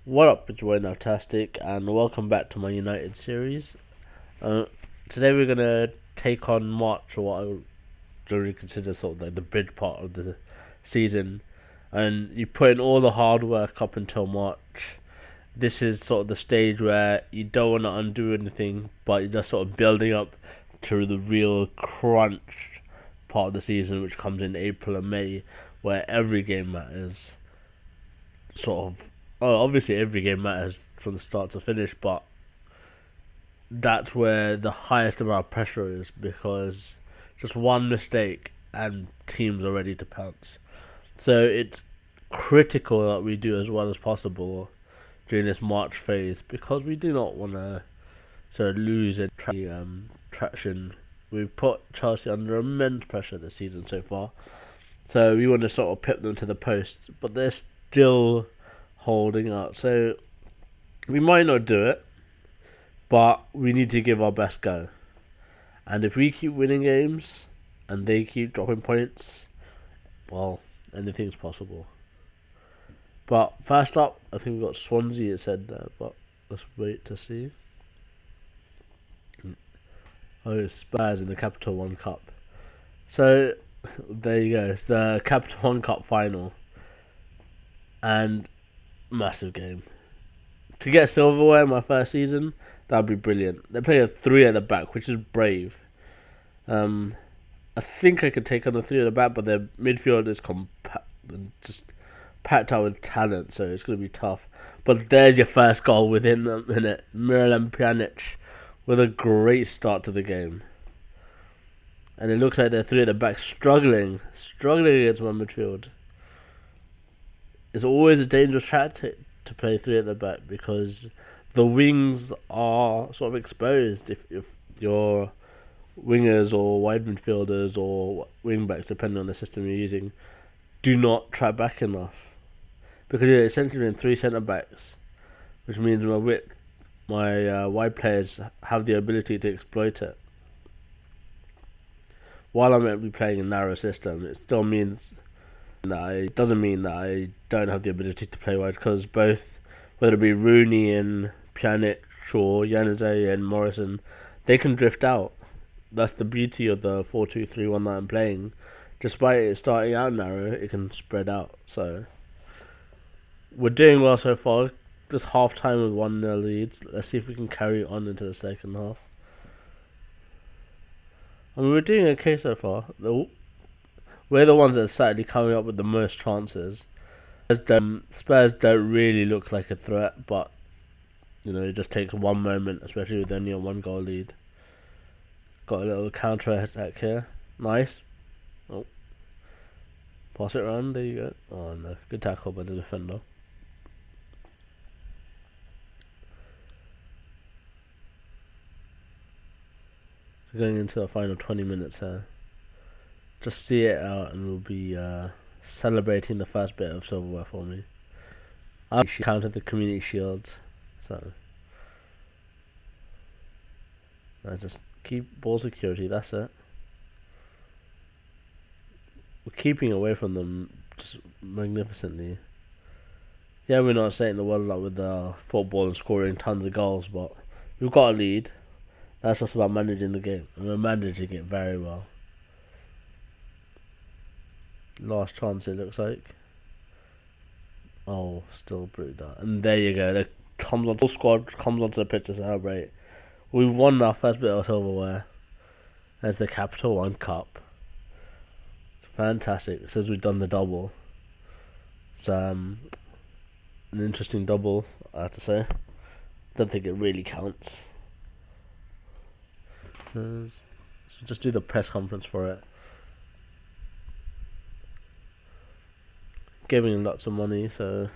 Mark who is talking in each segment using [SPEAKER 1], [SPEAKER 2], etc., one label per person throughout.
[SPEAKER 1] What up, it's Fantastic, and welcome back to my United series. Uh, Today we're gonna take on March, or what I would generally consider sort of like the bridge part of the season, and you put in all the hard work up until March. This is sort of the stage where you don't want to undo anything, but you're just sort of building up to the real crunch part of the season, which comes in April and May, where every game matters. Sort of, obviously every game matters from the start to finish, but that's where the highest amount of pressure is because just one mistake and teams are ready to pounce. So it's critical that we do as well as possible during this March phase because we do not want to sort of lose any traction. We've put Chelsea under immense pressure this season so far, so we want to sort of pip them to the post, but they're still holding up. So we might not do it, but we need to give our best go. And if we keep winning games and they keep dropping points, well, anything's possible. But first up, I think we've got Swansea, it said there, but let's wait to see. Oh, Spurs in the Capital One Cup. So, there you go. It's the Capital One Cup final. And massive game. To get silverware in my first season, that'd be brilliant. They play a three at the back, which is brave. I think I could take on a three at the back, but their midfield is compact and just packed out with talent, so it's going to be tough. But there's your first goal within a minute. Miralem Pjanic with a great start to the game. And it looks like they're three at the back struggling against my midfield. It's always a dangerous tactic to play three at the back because the wings are sort of exposed if your wingers or wide midfielders or wing backs, depending on the system you're using, do not track back enough. Because you're essentially in three centre backs, which means my wide players have the ability to exploit it. While I might be playing a narrow system, it still means it doesn't mean that I don't have the ability to play wide because both, whether it be Rooney and Pjanic or Januzaj and Morrison, they can drift out. That's the beauty of the 4-2-3-1 that I'm playing. Despite it starting out narrow, it can spread out. So we're doing well so far. This half time with 1-0 lead. Let's see if we can carry on into the second half. I mean, we're doing okay so far. We're the ones that are sadly coming up with the most chances. Spurs don't really look like a threat, but it just takes one moment, especially with only a 1-goal lead. Got a little counter attack here. Nice. Oh. Pass it around, there you go. Oh no, good tackle by the defender. So going into the final 20 minutes here. Just see it out and we'll be celebrating the first bit of silverware for me. I counted the community shield, so I just keep ball security, that's it. We're keeping away from them just magnificently. Yeah, we're not setting the world up with football and scoring tons of goals, but we've got a lead. That's just about managing the game, and we're managing it very well. Last chance, it looks like. Oh, still brewed that. And there you go. The whole squad comes onto the pitch to celebrate. We won our first bit of silverware. There's the Capital One Cup. Fantastic. It says we've done the double. It's an interesting double, I have to say. Don't think it really counts. So just do the press conference for it. Giving lots of money, so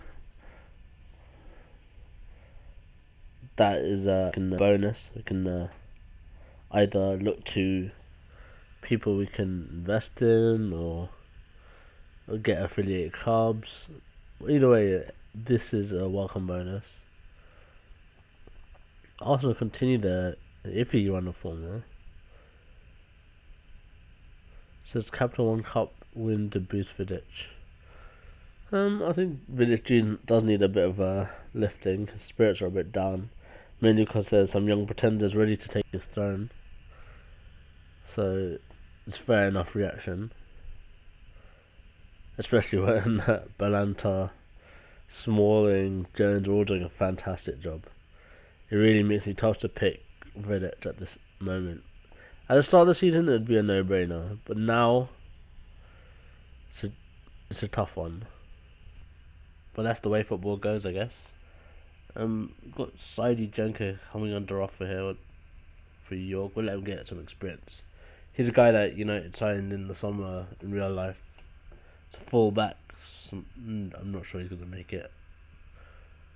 [SPEAKER 1] that is a bonus. We can either look to people we can invest in or get affiliate clubs. Either way, this is a welcome bonus. Arsenal continue their iffy run of form there. Says Capital One Cup win to boost Vidic. I think Vinicius does need a bit of a lifting. His spirits are a bit down, mainly because there's some young pretenders ready to take his throne. So it's fair enough reaction, especially when Balanta, Smalling, Jones are all doing a fantastic job. It really makes me tough to pick Vidic at this moment. At the start of the season, it'd be a no-brainer, but now it's a tough one. But that's the way football goes, I guess. Got Saidi Jenko coming under offer here for York. We'll let him get some experience. He's a guy that United signed in the summer in real life. It's a full-back. I'm not sure he's going to make it.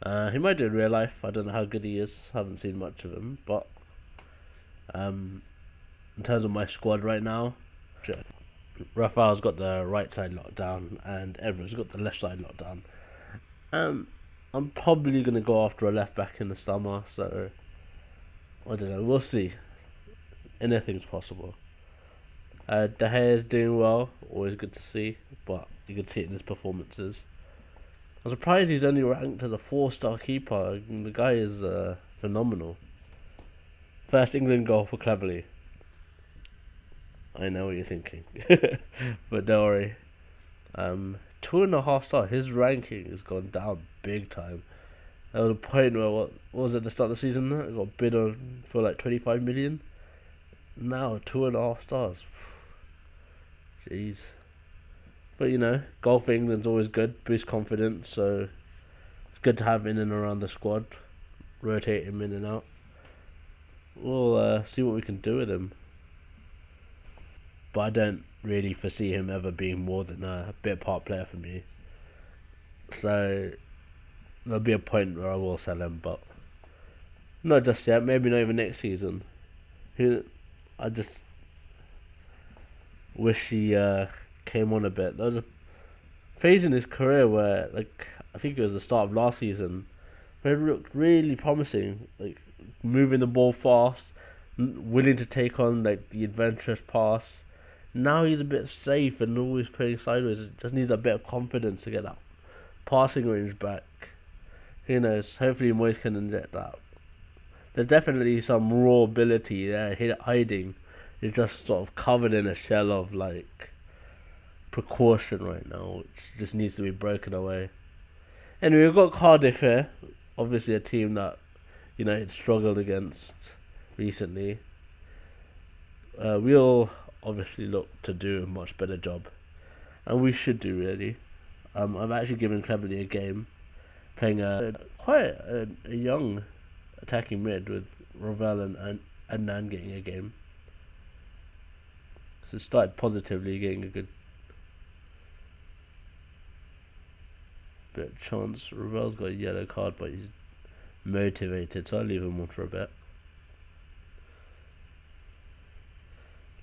[SPEAKER 1] He might do in real life. I don't know how good he is. Haven't seen much of him. But in terms of my squad right now, Rafael's got the right side locked down and Everett's got the left side locked down. I'm probably going to go after a left back in the summer. So I don't know. We'll see. Anything's possible. De Gea is doing well. Always good to see. But you can see it in his performances. I'm surprised he's only ranked as a 4-star keeper. The guy is phenomenal. First England goal for Cleverley. I know what you're thinking. But don't worry. 2.5 star. His ranking has gone down big time. There was a point where, what was it at the start of the season? It got bid on for like 25 million. Now 2.5 stars. Jeez. But goal for England's always good, boost confidence, so it's good to have in and around the squad, rotate him in and out. We'll see what we can do with him. But I don't really foresee him ever being more than a bit part player for me. So there'll be a point where I will sell him, but not just yet, maybe not even next season. I just wish he came on a bit. There was a phase in his career where, I think it was the start of last season, where it looked really promising, moving the ball fast, willing to take on the adventurous pass. Now he's a bit safe and always playing sideways. Just needs a bit of confidence to get that passing range back. Who knows? Hopefully Moyes can inject that. There's definitely some raw ability there hiding. It's just sort of covered in a shell of precaution right now, which just needs to be broken away. Anyway, we've got Cardiff here, obviously a team that United struggled against recently. We'll obviously look to do a much better job, and we should do really. I've actually given Cleverley a game, playing quite a young attacking mid with Ravel and Adnan getting a game. So it started positively, getting a good bit of chance. Ravel's got a yellow card, but he's motivated, so I'll leave him on for a bit.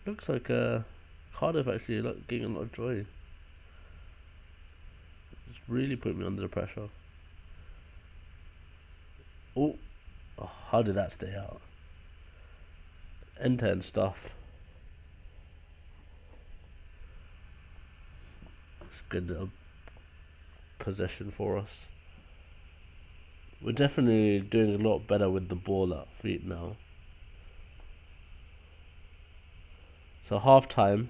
[SPEAKER 1] Looks like Cardiff actually getting a lot of joy. It's really put me under the pressure. Oh, how did that stay out? End-to-end stuff. It's good little possession for us. We're definitely doing a lot better with the ball at feet now. So half time,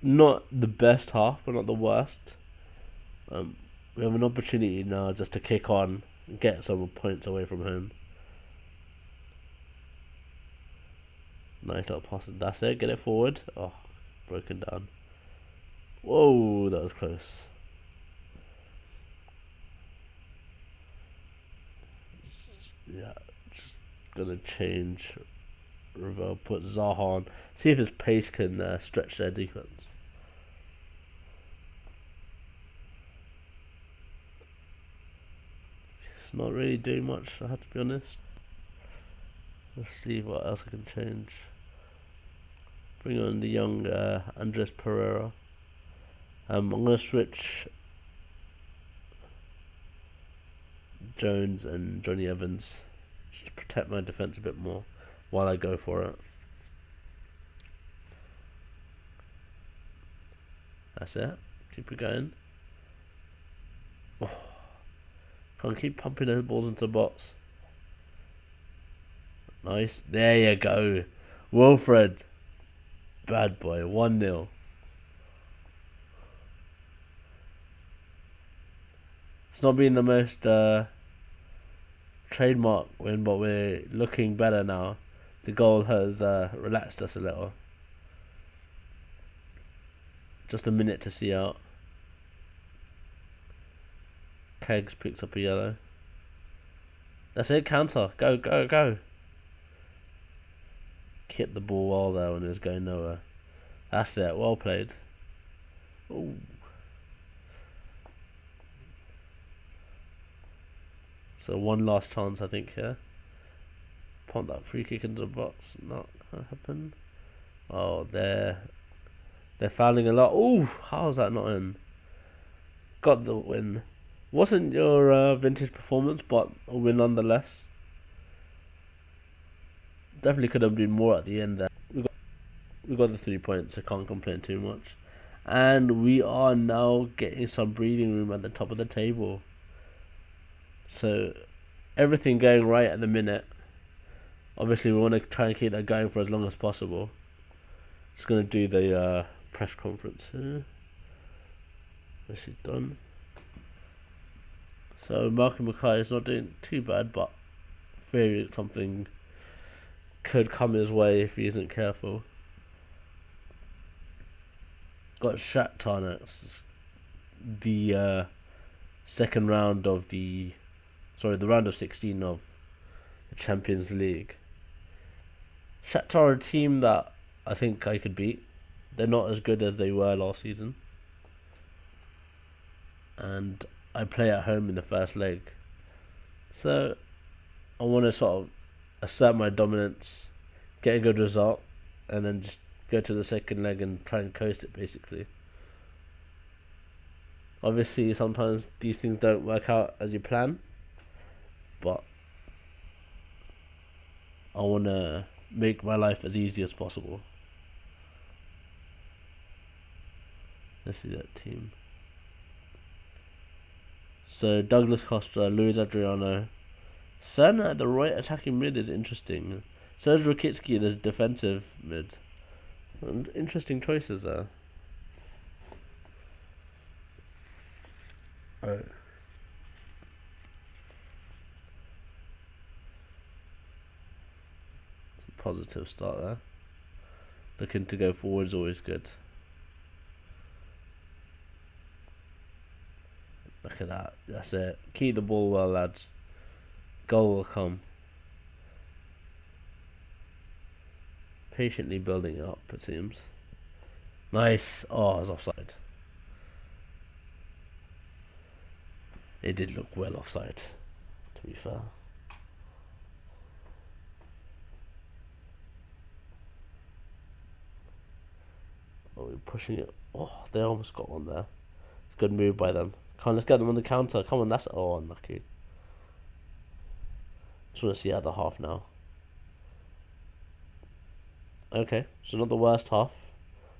[SPEAKER 1] not the best half, but not the worst. We have an opportunity now just to kick on and get some points away from home. Nice little pass, and that's it. Get it forward. Oh, broken down. Whoa, that was close. Yeah, just gonna change. Ravel, put Zaha on. See if his pace can stretch their defense. It's not really doing much, I have to be honest. Let's see what else I can change. Bring on the young Andres Pereira. I'm going to switch Jones and Johnny Evans just to protect my defence a bit more while I go for it. That's it. Keep it going. Can't keep pumping those balls into the box. Nice. There you go. Wilfred. Bad boy. 1-0. It's not been the most trademark win, but we're looking better now. The goal has relaxed us a little. Just a minute to see out. Kegs picks up a yellow. That's it, counter. Go, go, go. Hit the ball well there when it was going nowhere. That's it, well played. Ooh. So one last chance, I think, here. Pump that free kick into the box. Not gonna happen. Oh, they're fouling a lot. Ooh, how's that not in? Got the win. Wasn't your vintage performance, but a win nonetheless. Definitely could have been more at the end there. We got the 3 points, so can't complain too much. And we are now getting some breathing room at the top of the table. So everything going right at the minute. Obviously, we want to try and keep that going for as long as possible. Just gonna do the press conference here. This is done. So Malcolm Mackay is not doing too bad, but fearing something could come his way if he isn't careful. Got Shakhtar next. The second round of the round of 16 of the Champions League. Shakhtar are a team that I think I could beat. They're not as good as they were last season. And I play at home in the first leg. So I want to sort of assert my dominance, get a good result, and then just go to the second leg and try and coast it, basically. Obviously, sometimes these things don't work out as you plan, but I want to make my life as easy as possible. Let's see that team. So Douglas Costa, Luis Adriano, Serna at the right attacking mid is interesting. Serge Rakitsky, the defensive mid. And interesting choices there. Oh. Positive start there. Looking to go forward is always good. Look at that. That's it. Keep the ball well, lads. Goal will come. Patiently building it up, it seems. Nice. Oh, I was offside. It did look well offside, to be fair. Oh, we're pushing it. Oh, they almost got one there. It's a good move by them. Come on, let's get them on the counter. Come on, that's... Oh, unlucky. Just want to see the other half now. Okay, so not the worst half.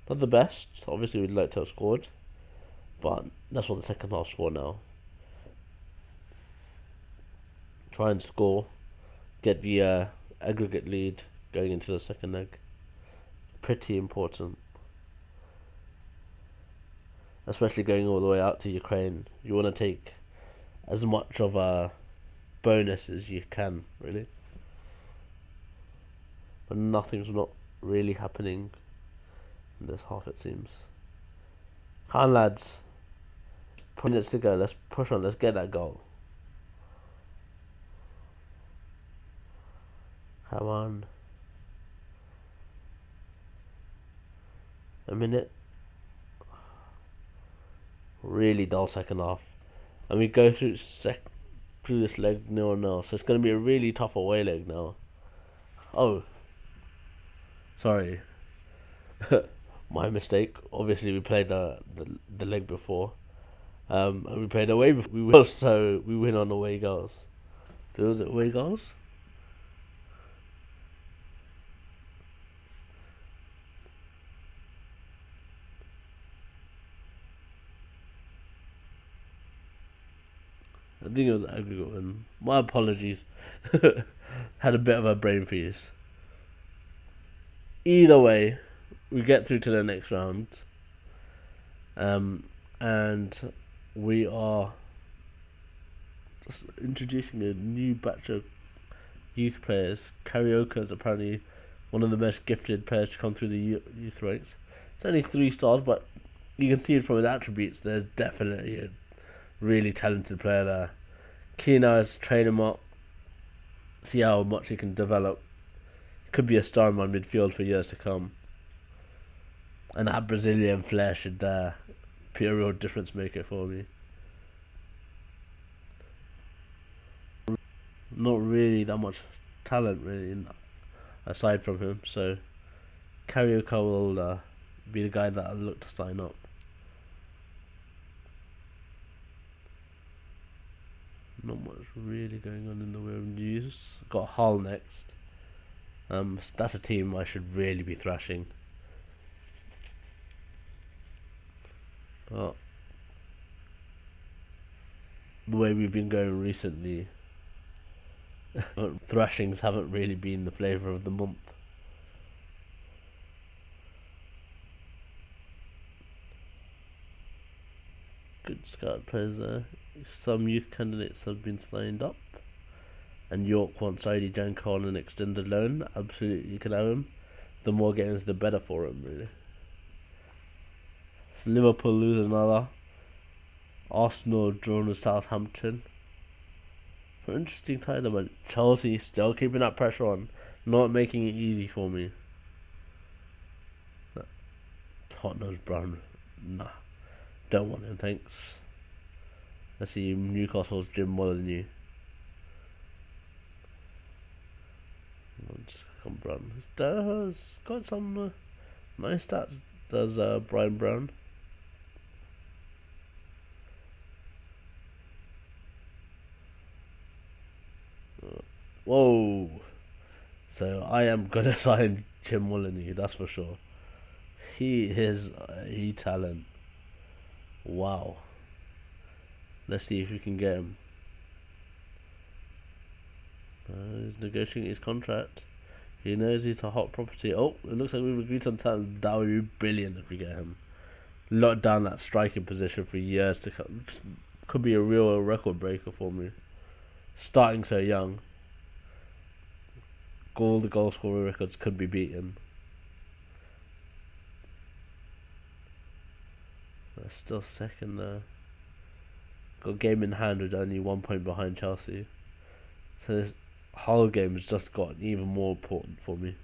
[SPEAKER 1] Not the best. Obviously, we'd like to have scored. But that's what the second half's for now. Try and score. Get the aggregate lead going into the second leg. Pretty important. Especially going all the way out to Ukraine. You want to take as much of a bonus as you can, really. But nothing's not really happening in this half, it seems. Come on, lads. 20 minutes to go. Let's push on. Let's get that goal. Come on. A minute. Really dull second half. And we go through this leg 0-0. So it's going to be a really tough away leg now. Oh. Sorry. My mistake. Obviously, we played the leg before. And we played away before. So we win on away goals. Was it away goals? I think it was aggregate win. My apologies. Had a bit of a brain freeze. Either way, we get through to the next round. And we are just introducing a new batch of youth players. Karaoke is apparently one of the most gifted players to come through the youth ranks. It's only 3 stars, but you can see it from his attributes. There's definitely a really talented player there. Key now is train him up, see how much he can develop. Could be a star in my midfield for years to come. And that Brazilian flair should be a real difference maker for me. Not really that much talent really aside from him, so Karaoke will be the guy that I look to sign up. Not much really going on in the way of news. Got Hull next. That's a team I should really be thrashing. The way we've been going recently, thrashings haven't really been the flavour of the month. Good scout players there. Some youth candidates have been signed up. And York wants ID Janko on an extended loan. Absolutely, you can have him. The more games, the better for him, really. So Liverpool lose another. Arsenal drawn with Southampton. Some interesting title, but Chelsea still keeping that pressure on, not making it easy for me. Tottenham's Brown, nah, don't want him, thanks. Let's see Newcastle's Jim Molyneux. Just come Brown. He's got some nice stats. Does Brian Brown? Whoa! So I am gonna sign Jim Molyneux, that's for sure. He is a talent. Wow. Let's see if we can get him. He's negotiating his contract. He knows he's a hot property. Oh, it looks like we've agreed on terms. That would be brilliant if we get him. Lock down that striking position for years to come. Could be a real record breaker for me. Starting so young. The goal scorer records could be beaten. They're still second there. Got game in hand with only 1 point behind Chelsea. So this whole game has just gotten even more important for me.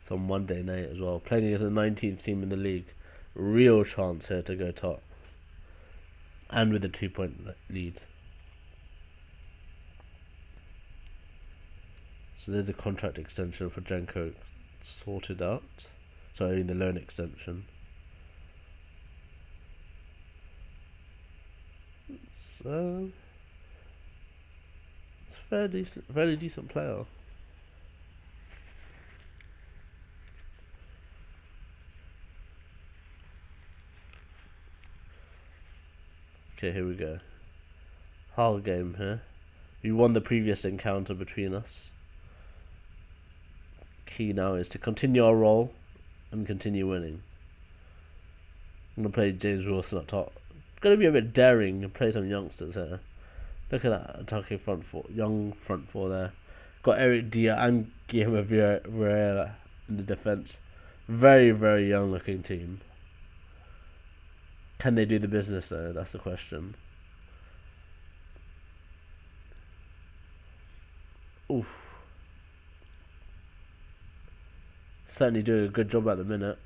[SPEAKER 1] It's on Monday night as well. Playing against the 19th team in the league. Real chance here to go top. And with a 2-point lead. So there's a contract extension for Janko sorted out. Sorry, the loan extension. So it's fairly decent player. Okay, here we go. Hull game here. We won the previous encounter between us. Key now is to continue our role and continue winning. I'm going to play James Wilson up top. Going to be a bit daring and play some youngsters here. Look at that attacking young front four there. Got Eric Dier and Guillermo Vieira in the defence. Very, very young looking team. Can they do the business though? That's the question. Oof. Certainly doing a good job at the minute.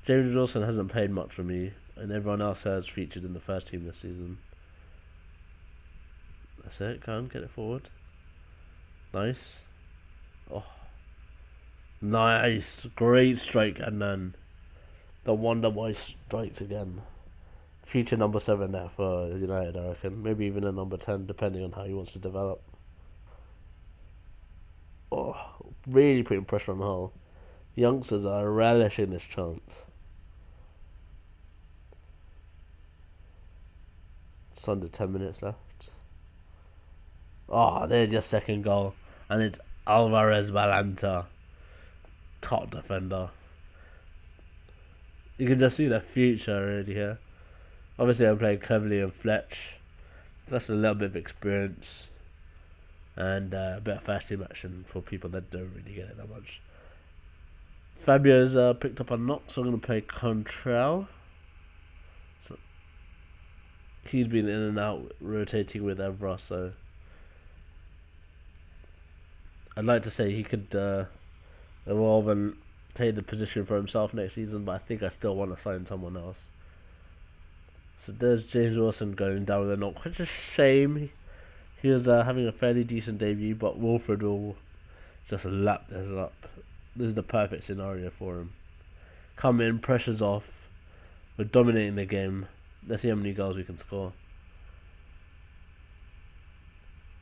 [SPEAKER 1] James Wilson hasn't played much for me, and everyone else has featured in the first team this season. That's it, come get it forward. Nice. Oh. Nice. Great strike, and then the Wonder Boy strikes again. Future number 7 there for United, I reckon. Maybe even a number 10, depending on how he wants to develop. Oh, really putting pressure on Hull. Youngsters are relishing this chance. It's under 10 minutes left. Oh, there's your second goal. And it's Alvarez Balanta, top defender. You can just see the future already here. Obviously, I'm playing cleverly and Fletch. That's a little bit of experience and a bit of first team action for people that don't really get it that much. Fabio's picked up a knock, so I'm going to play Contrell. So he's been in and out, rotating with Evra, so I'd like to say he could evolve and take the position for himself next season, but I think I still want to sign someone else. So there's James Wilson going down with a knock, which is a shame. He was having a fairly decent debut, but Wilfred will just lap this up. This is the perfect scenario for him. Come in, pressure's off. We're dominating the game. Let's see how many goals we can score.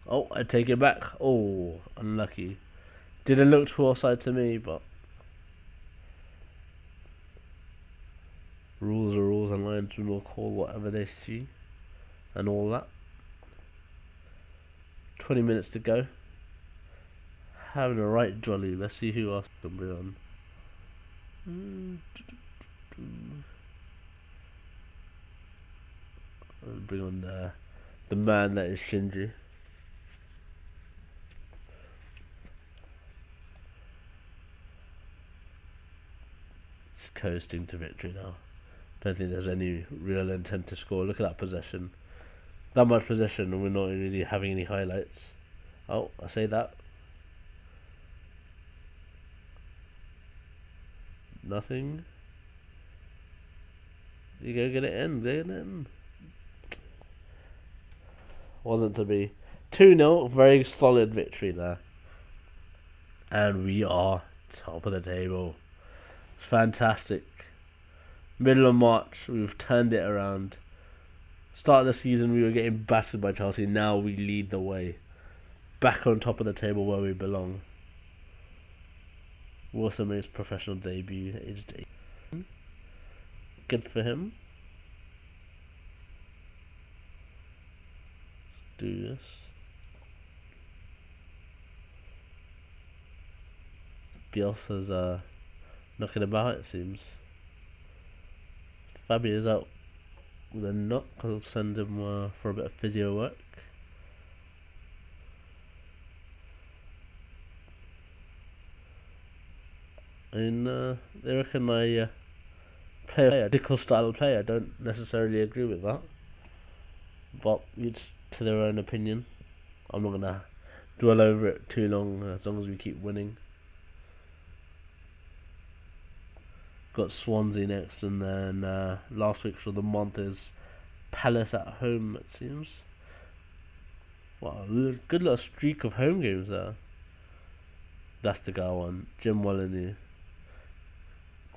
[SPEAKER 1] Oh, I take it back. Oh, unlucky. Didn't look too offside to me, but rules are rules, and linesmen will call whatever they see and all that. 20 minutes to go. Having a right jolly. Let's see who else can bring on. I'll bring on the man that is Shinji. Just coasting to victory now. Don't think there's any real intent to score. Look at that possession. That much possession and we're not really having any highlights. Oh, I say that. Nothing. You go get it in, get it in. Wasn't to be. 2-0, very solid victory there. And we are top of the table. It's fantastic. Middle of March, we've turned it around. Start of the season, we were getting battered by Chelsea. Now we lead the way. Back on top of the table where we belong. Wilson makes professional debut, aged 8. Good for him. Let's do this. Bielsa's knocking about, it seems. Fabio's out with a knock. I'll send him for a bit of physio work. And they reckon I play a Dickle style play. I don't necessarily agree with that, but it's to their own opinion. I'm not gonna dwell over it too long as we keep winning. Got Swansea next, and then last week for the month is Palace at home, it seems. Wow, good little streak of home games there. That's the guy I want, Jim Molyneux.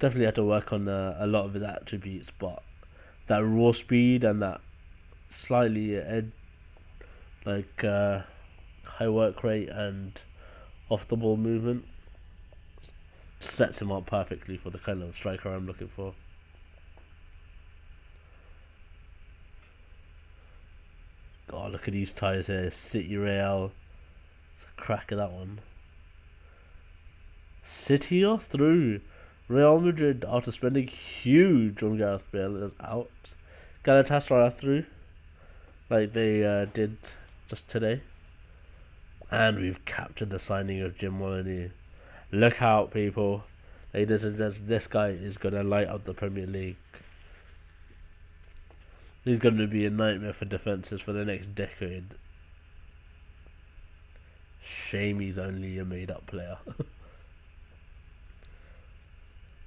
[SPEAKER 1] Definitely had to work on a lot of his attributes, but that raw speed and that slightly high work rate and off the ball movement sets him up perfectly for the kind of striker I'm looking for. God, look at these ties here. City Real. It's a crack of that one. City are through. Real Madrid, after spending huge on Gareth Bale, is out. Galatasaray are through, like they did just today. And we've captured the signing of Jim Molyneux. Look out, people. This guy is going to light up the Premier League. He's going to be a nightmare for defences for the next decade. Shame he's only a made-up player.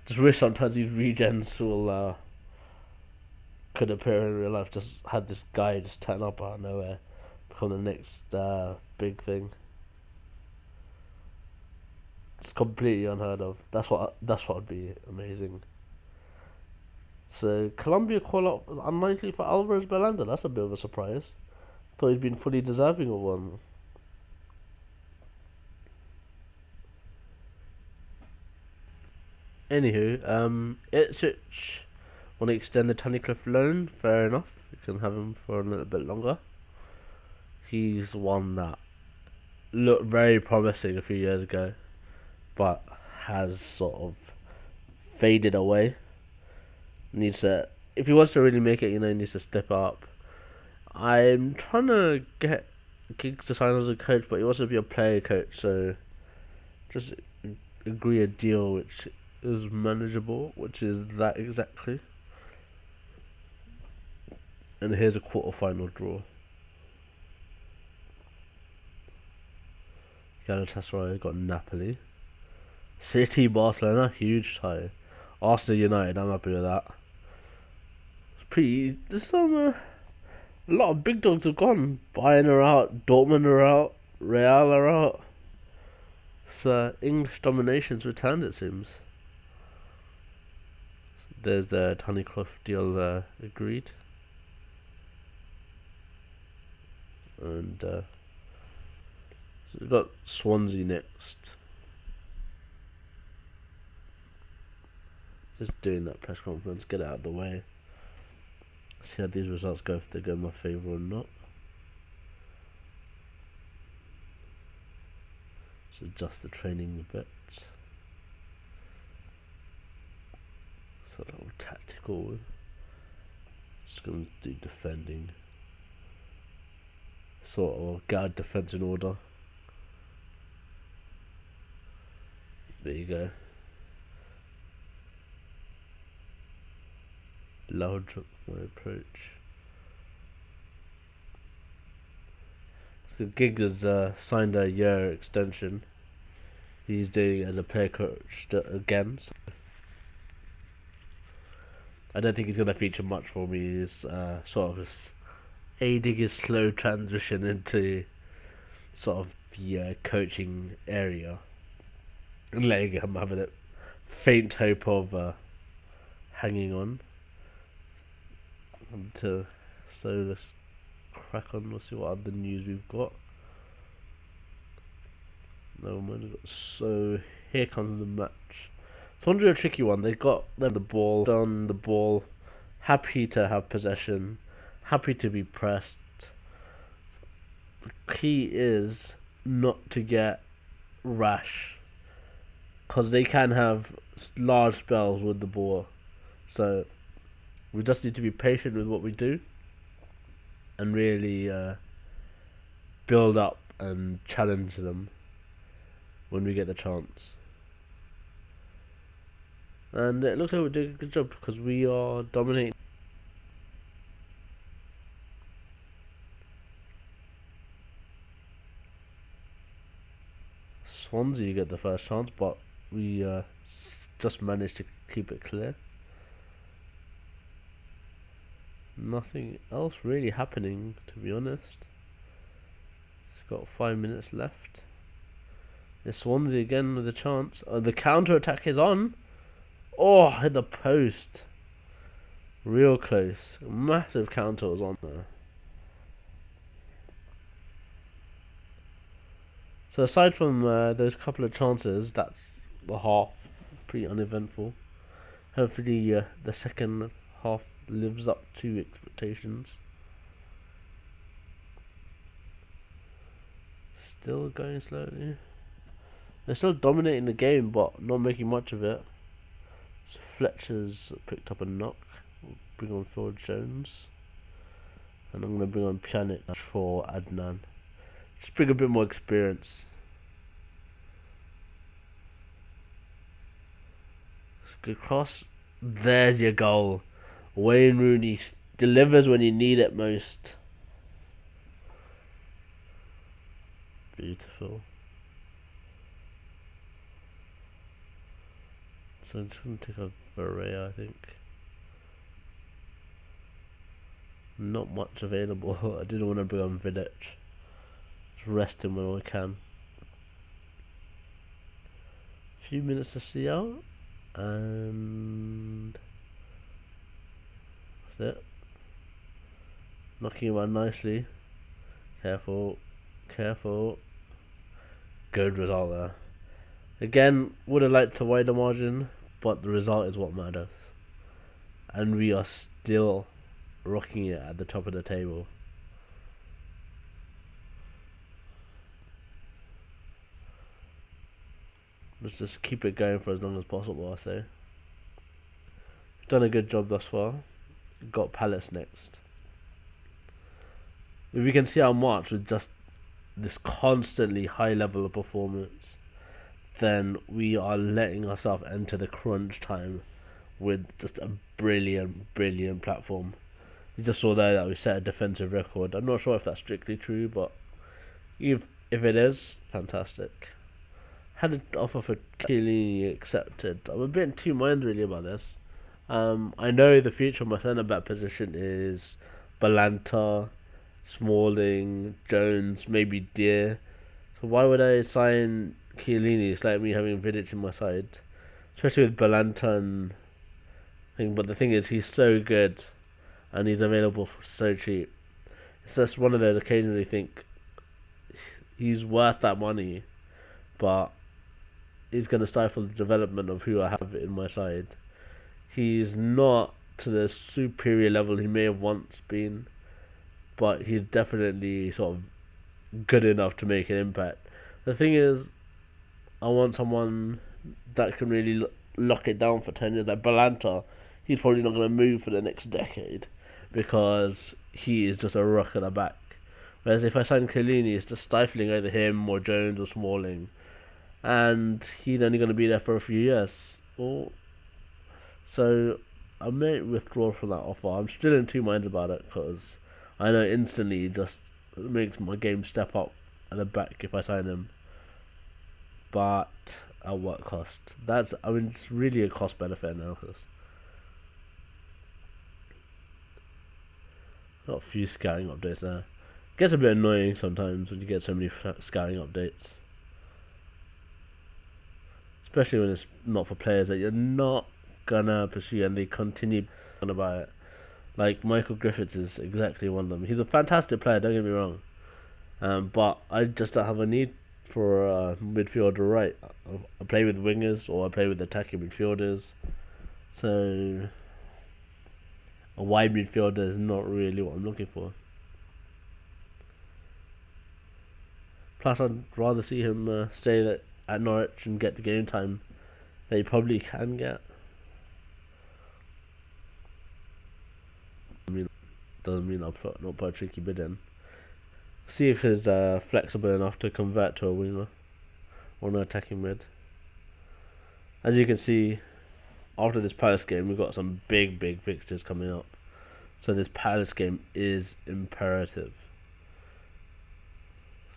[SPEAKER 1] Just wish sometimes these regens will could appear in real life. Just had this guy just turn up out of nowhere, become the next big thing. It's completely unheard of. That's what would be amazing. So Colombia call up unlikely for Alvarez Belanda. That's a bit of a surprise. Thought he'd been fully deserving of one. Anywho, Ipswich want to extend the Tunnicliffe loan. Fair enough. You can have him for a little bit longer. He's one that looked very promising a few years ago, but has sort of faded away. Needs to, if he wants to really make it, he needs to step up. I'm trying to get Giggs to sign as a coach, but he wants to be a player coach, so just agree a deal which is manageable, which is that exactly. And here's a quarter-final draw. Galatasaray got Napoli. City, Barcelona, huge tie. Arsenal, United, I'm happy with that. It's pretty. There's some. A lot of big dogs have gone. Bayern are out, Dortmund are out, Real are out. So English domination's returned, it seems. There's the Tunnicliffe deal agreed. And so we've got Swansea next. Just doing that press conference, get it out of the way. See how these results go, if they go in my favour or not. Just adjust the training a bit. So a little tactical. Just going to do defending. Sort of guard defence in order. There you go. Loud drop my approach. So Giggs has signed a year extension. He's doing it as a player coach again. So I don't think he's going to feature much for me. He's sort of aiding his slow transition into sort of the coaching area and letting him have a faint hope of hanging on. So let's crack on. We'll see what other news we've got. No mind. So here comes the match. Swansea a tricky one. They got them the ball, done the ball, happy to have possession, happy to be pressed. The key is not to get rash, because they can have large spells with the ball. So we just need to be patient with what we do and really build up and challenge them when we get the chance. And it looks like we're doing a good job because we are dominating. Swansea get the first chance, but we just managed to keep it clear. Nothing else really happening, to be honest. It's got 5 minutes left. It's Swansea again with a chance. The counter attack is on. Oh, hit the post. Real close. Massive counter was on there. So aside from those couple of chances, that's the half. Pretty uneventful. Hopefully the second half lives up to expectations. Still going slowly. They're still dominating the game, but not making much of it. So Fletcher's picked up a knock. We'll bring on Phil Jones. And I'm going to bring on Pjanic for Adnan. Just bring a bit more experience. Good cross. There's your goal. Wayne Rooney delivers when you need it most. Beautiful. So I'm just going to take a Varela, I think. Not much available. I didn't want to bring on Vidic. Just rest him when I can. Few minutes to see out. And that's it. Knocking him out nicely. Careful. Careful. Good result there. Again, would have liked to widen the margin, but the result is what matters. And we are still rocking it at the top of the table. Let's just keep it going for as long as possible, I say. We've done a good job thus far. Got Palace next. If we can see our march with just this constantly high level of performance, then we are letting ourselves enter the crunch time with just a brilliant platform. You just saw there that we set a defensive record. I'm not sure if that's strictly true, but if it is, fantastic. Had an offer for Chiellini accepted. I'm a bit in two minds really about this. I know the future of my centre back position is Balanta, Smalling, Jones, maybe Deer. So why would I sign Chiellini? It's like me having Vidic in my side, especially with Balanta and thing. But the thing is, he's so good, and he's available for so cheap. It's just one of those occasions where you think he's worth that money, but he's going to stifle the development of who I have in my side. He's not to the superior level he may have once been, but he's definitely sort of good enough to make an impact. The thing is, I want someone that can really lock it down for 10 years. Like Balanta, he's probably not going to move for the next decade because he is just a rock at the back. Whereas if I sign Chiellini, it's just stifling either him or Jones or Smalling. And he's only going to be there for a few years. So I may withdraw from that offer. I'm still in two minds about it because I know instantly it just makes my game step up at the back if I sign him. But at what cost? It's really a cost-benefit analysis. Got a few scouting updates there. Gets a bit annoying sometimes when you get so many scouting updates. Especially when it's not for players that you're not gonna pursue and they continue on about it. Like Michael Griffiths is exactly one of them. He's a fantastic player, don't get me wrong. But I just don't have a need for a midfielder right. I play with wingers or I play with attacking midfielders. So a wide midfielder is not really what I'm looking for. Plus, I'd rather see him stay at Norwich and get the game time that he probably can get. Doesn't mean I'll not put a tricky bid in. See if he's flexible enough to convert to a winger or an attacking mid. As you can see, after this Palace game, we've got some big fixtures coming up. So this Palace game is imperative.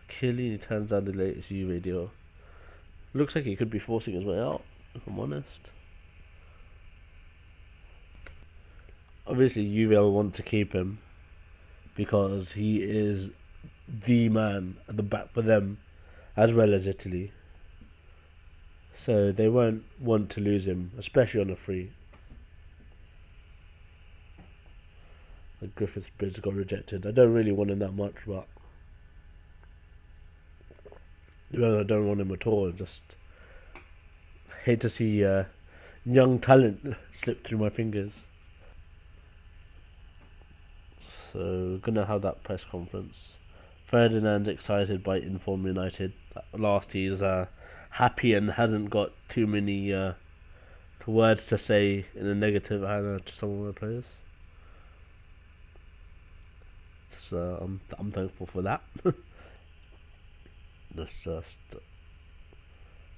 [SPEAKER 1] Chiellini turns down the latest Juve deal. Looks like he could be forcing his way out, if I'm honest. Obviously, Juve will want to keep him because he is the man at the back for them, as well as Italy. So they won't want to lose him, especially on a free. The Griffiths bids got rejected. I don't really want him that much, but I don't want him at all. Just hate to see young talent slip through my fingers. So we're gonna have that press conference. Ferdinand's excited by Inform United. At last, he's happy and hasn't got too many words to say in a negative manner to some of the players. So I'm thankful for that. That's just.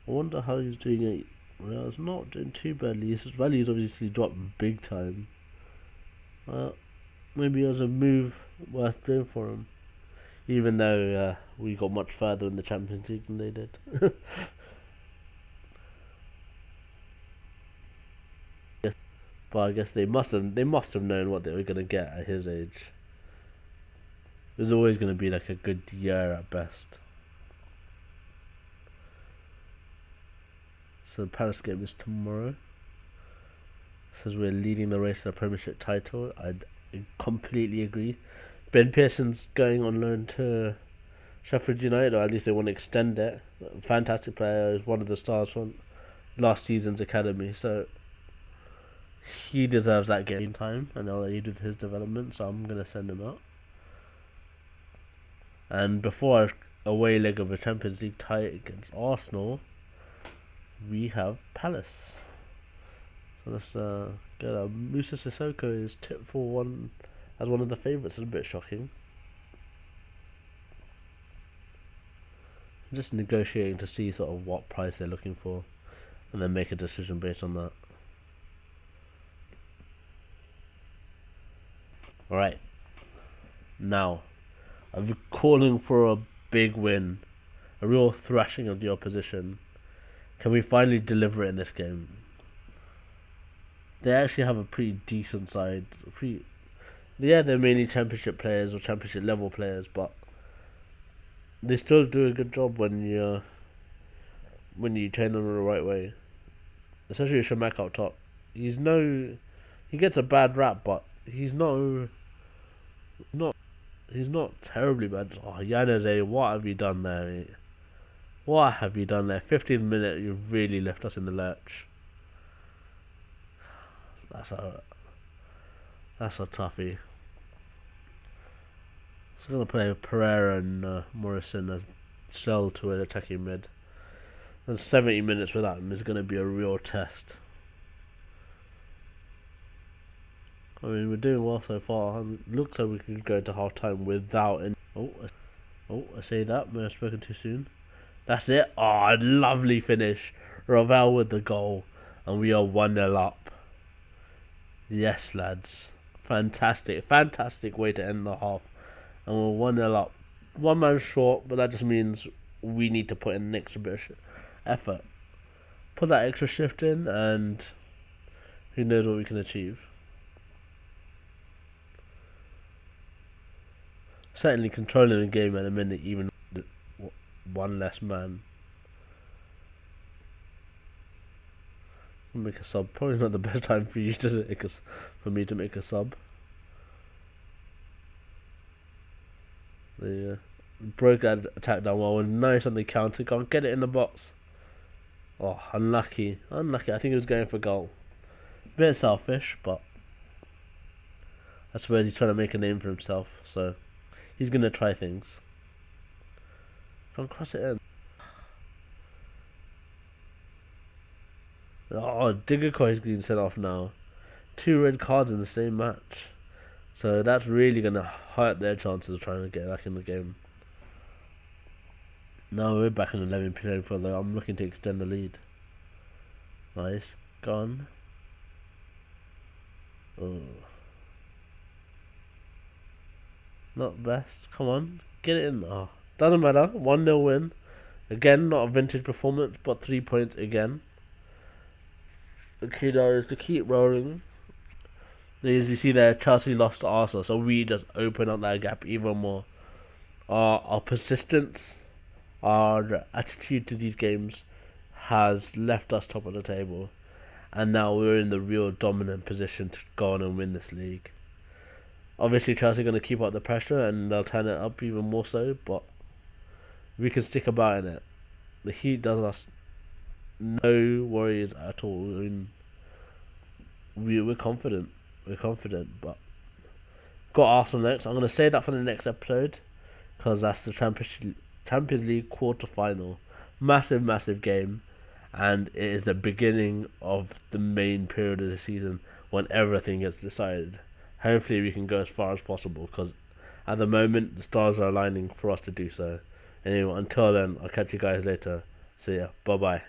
[SPEAKER 1] I wonder how he's doing it. Well, it's not doing too badly. His value's obviously dropped big time. Maybe it was a move worth doing for him. Even though we got much further in the Champions League than they did. But I guess they must have known what they were gonna get at his age. It was always gonna be like a good year at best. So the Palace game is tomorrow. Says we're leading the race to the Premiership title. I completely agree. Ben Pearson's going on loan to Sheffield United, or at least they want to extend it. Fantastic player, is one of the stars from last season's academy. So he deserves that game time, and I'll aid with his development, so I'm gonna send him out. And before our away leg of a Champions League tie against Arsenal, we have Palace. So let's get that. Musa Sissoko is tipped for one as one of the favourites. It's a bit shocking. I'm just negotiating to see sort of what price they're looking for, and then make a decision based on that. Alright. Now, I'm calling for a big win, a real thrashing of the opposition. Can we finally deliver it in this game? They actually have a pretty decent side. They're mainly championship players or championship level players, but they still do a good job when you train them in the right way. Especially Shamak up top. He gets a bad rap, but he's not terribly bad. Oh, Yaneze, what have you done there, mate? What have you done there? 15 minutes, you've really left us in the lurch. That's a toughie. So I'm gonna play Pereira and Morrison as Cell to an attacking mid. And 70 minutes without him is gonna be a real test. I mean, we're doing well so far. It looks like we could go to half time without any. I say that. May have spoken too soon. That's it. Oh, lovely finish. Ravel with the goal. And we are 1-0 up. Yes, lads. Fantastic way to end the half. And we're 1-0 up. One man short, but that just means we need to put in an extra bit of effort. Put that extra shift in, and who knows what we can achieve. Certainly controlling the game at the minute, even with one less man. I'll make a sub. Probably not the best time for you to for me to make a sub. They broke that attack down well. Nice on the counter. Can't get it in the box. Oh, unlucky. I think he was going for goal. Bit selfish, but I suppose he's trying to make a name for himself. So he's gonna try things. Can't cross it in. Oh, Diggercoy is getting sent off now. 2 red cards in the same match. So that's really going to hurt their chances of trying to get back in the game. Now we're back in 11 playing for though. I'm looking to extend the lead. Nice. Gone. Oh. Not best. Come on. Get it in. Oh. Doesn't matter. 1-0 win. Again, not a vintage performance, but 3 points again. The key though is to keep rolling. As you see there, Chelsea lost to Arsenal, so we just open up that gap even more. Our persistence, our attitude to these games has left us top of the table, and now we're in the real dominant position to go on and win this league. Obviously, Chelsea are going to keep up the pressure and they'll turn it up even more so, but we can stick about in it. The heat does us no worries at all. I mean, we're confident. We're confident, but got Arsenal next. I'm going to say that for the next episode because that's the Champions League quarter-final. Massive game, and it is the beginning of the main period of the season when everything gets decided. Hopefully we can go as far as possible because at the moment the stars are aligning for us to do so. Anyway, until then, I'll catch you guys later. See ya. Bye-bye.